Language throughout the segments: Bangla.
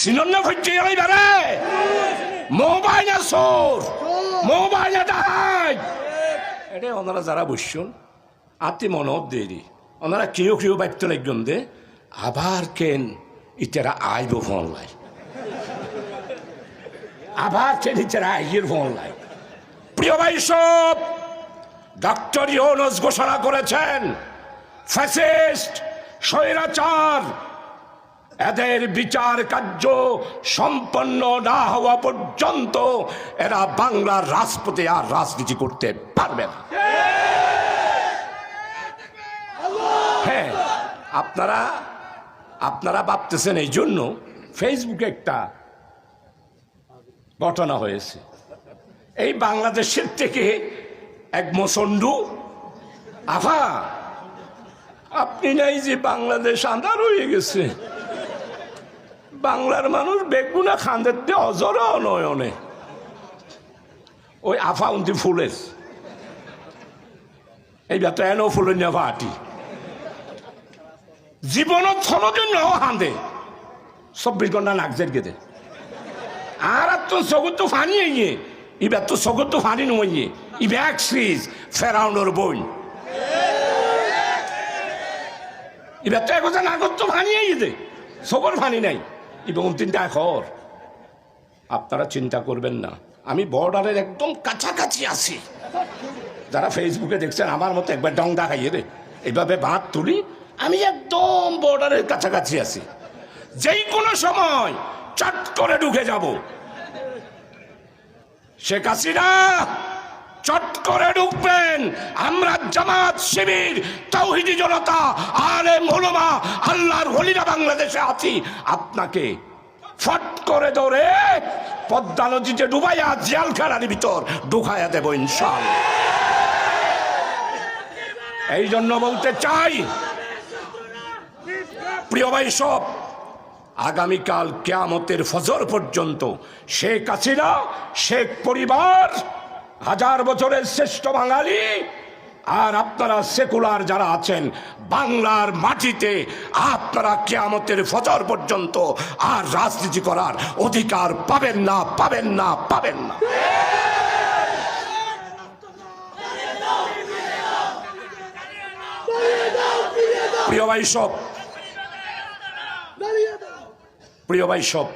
সিনন্না হচ্ছে এবারে মোবাইল সোর মোবাইল এটা ওনারা যারা বসছেন আতি মনত দেরি ওনারা কেউ কেউ বাইতে লাগবেন দে আবার কেন ইতারা আইব ফোন লাই আবার কেন ইতারা আইয়ের ফোন লাই। প্রিয় ভাই সব, ডক্টর ইউনূস ঘোষণা করেছেন ফ্যাসিস্ট স্বৈরাচার এদের বিচার কার্য সম্পন্ন না হওয়া পর্যন্ত এরা বাংলার রাজপথে আর রাজনীতি করতে পারবে না। হ্যাঁ, আপনারা ভাবতেছেন এই জন্য ফেসবুকে একটা ঘটনা হয়েছে। এই বাংলাদেশের থেকে এক মুসন্ডু আফা আপনি নাই যে বাংলাদেশ আন্ধার হয়ে গেছে, বাংলার মানুষ বেগুনা খান্দের দিয়ে অজর নয়নে ওই আফা উন্তি ফুলের এই তো এনো ফুলের নেওয়া আটি জীবনত থলজন হাঁদে 24 ঘন্টা নাকজের গেদে আর তো চকুর তো ফানি আইয়ে এবার তো চকুর তো ফানি নইয়ে ইব্যাক সিরিজ ফেরাউনের বই এবার তো এখন নাগর তো ফানি আইয়ে দে চকুর ফানি নাই এবং তিনটা খর। আপনারা চিন্তা করবেন না, আমি বর্ডারের একদম কাছাকাছি আছি। যারা ফেসবুকে দেখছেন আমার মতো একবার ডংডা খাইয়ে রে এইভাবে বাঁধ তুলি, আমি একদম বর্ডারের কাছাকাছি আছি। যেই কোনো সময় চট করে ঢুকে যাব। শেখ হাসিনা চট করে ঢুকবেন। আমরা জামাত শিবির তাওহীদি জনতা আলেম ওলামা আল্লাহর ওলিরা বাংলাদেশে আছি। আপনাকে ফট করে ধরে পদ্মা নদীতে ডুবাইয়া জেলখানার ভিতর ঢুকাইয়া দেব ইনশাআল্লাহ। এই জন্য বলতে চাই প্রিয় ভাই সব, আগামীকাল কিয়ামতের ফজর পর্যন্ত শেখ হাসিনা শেখ পরিবার 1000 বছরের শ্রেষ্ঠ বাঙালি আর আপনারা সেকুলার যারা আছেন বাংলার মাটিতে আপনারা কিয়ামতের ফজর পর্যন্ত আর রাজনীতি করার অধিকার পাবেন না, পাবেন না, পাবেন না। প্রিয় ভাই সব, প্রিয় ভাই সব,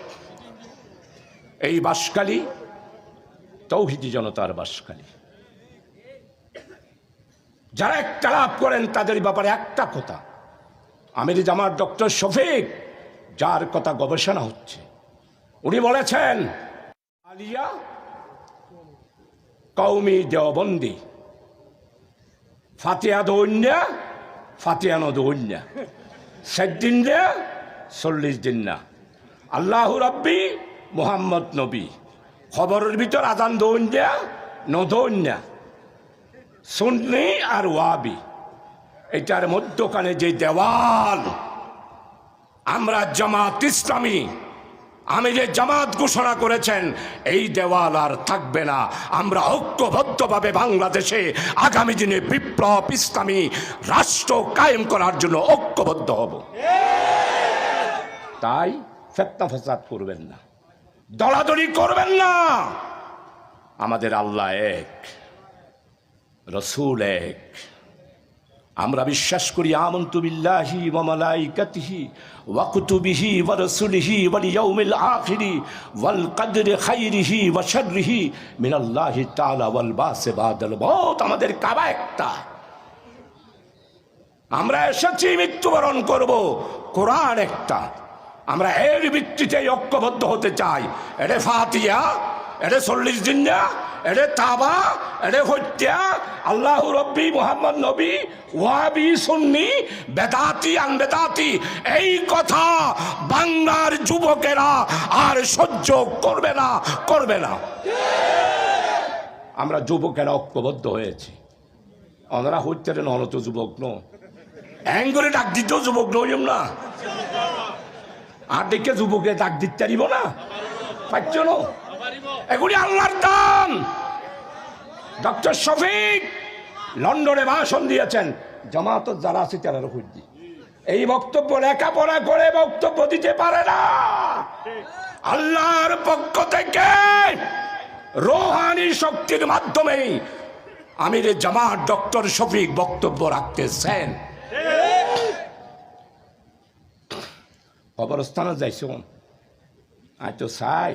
এই বাঁশখালী তাওহীদি জনতার বাঁশখালী। যারা একটা লাভ করেন তাদের ব্যাপারে একটা কথা, আমির জামাত ডক্টর শফিক যার কথা গবেষণা হচ্ছে, উনি বলেছেন আলিয়া কওমি দেওবন্দি ফাতিহা দৌন্যা ফাতিহা নদৌন্যা 7 দিন রে 40 দিন না। আল্লাহ রাব্বি মুহাম্মদ নবী খবরের ভিতর আজান দৌন্যা নদৌন্যা সুন্নি আর ওয়াবি, এটার মধ্যখানে যে দেওয়াল আমরা জামাত ইসলামী আমিরে জামাত ঘোষণা করেছেন, এই দেওয়াল আর থাকবে না। আমরা ঐক্যবদ্ধভাবে বাংলাদেশে আগামী দিনে বিপ্লব ইসলামী রাষ্ট্র কায়েম করার জন্য ঐক্যবদ্ধ হব। তাই ফিতনা ফাসাদ করবেন না, দলাদলি করবেন না। আমাদের আল্লাহ এক, রসুল এক। আমরা বিশ্বাস করি আমানতু বিল্লাহি ওয়া মালাইকাতিহি ওয়া কুতুবিহি ওয়া রাসূলিহি ওয়াল ইয়াউমিল আখিরি ওয়াল কদরি খাইরিহি ওয়া শাররিহি মিনাল্লাহি তাআলা ওয়াল বাসি বাদাল মউত। আমাদের কাবা একটা, আমরা এসেছি মৃত্যুবরণ করব, কোরআন একটা। আমরা এর ভিত্তিতে ঐক্যবদ্ধ হতে চাই। এটা ফাতিহা, এটা 40 দিন না, এটা তাবা, এটা হত্যা, আল্লাহ রব্বি মুহাম্মদ নবী, ওয়াবি সুন্নি, বেদাতি আনবেদাতি, এই কথা বাংলার যুবকেরা আর সহ্য করবে না, করবে না। আমরা যুবকেরা ঐক্যবদ্ধ হয়েছি। ওনারা হত্যা তো যুবক নো অ্যাঙ্গরে ডাক দিতেও যুবক নইম না, আর দেখে যুবকে ডাক দিতে পারিব না, পাচ্ছ না? এগুলি আল্লাহর দান। ডক্টর শফিক লন্ডনে ভাষণ দিয়েছেন, জামাত যারা আছে তারা খুঁজছি এই বক্তব্য লেখাপড়া করে বক্তব্য দিতে পারে না। আল্লাহর পক্ষ থেকে রোহানি শক্তির মাধ্যমে আমির জামাত ডক্টর শফিক বক্তব্য রাখতেছেন। কবরস্থানে যাইছ, আজ তো চাই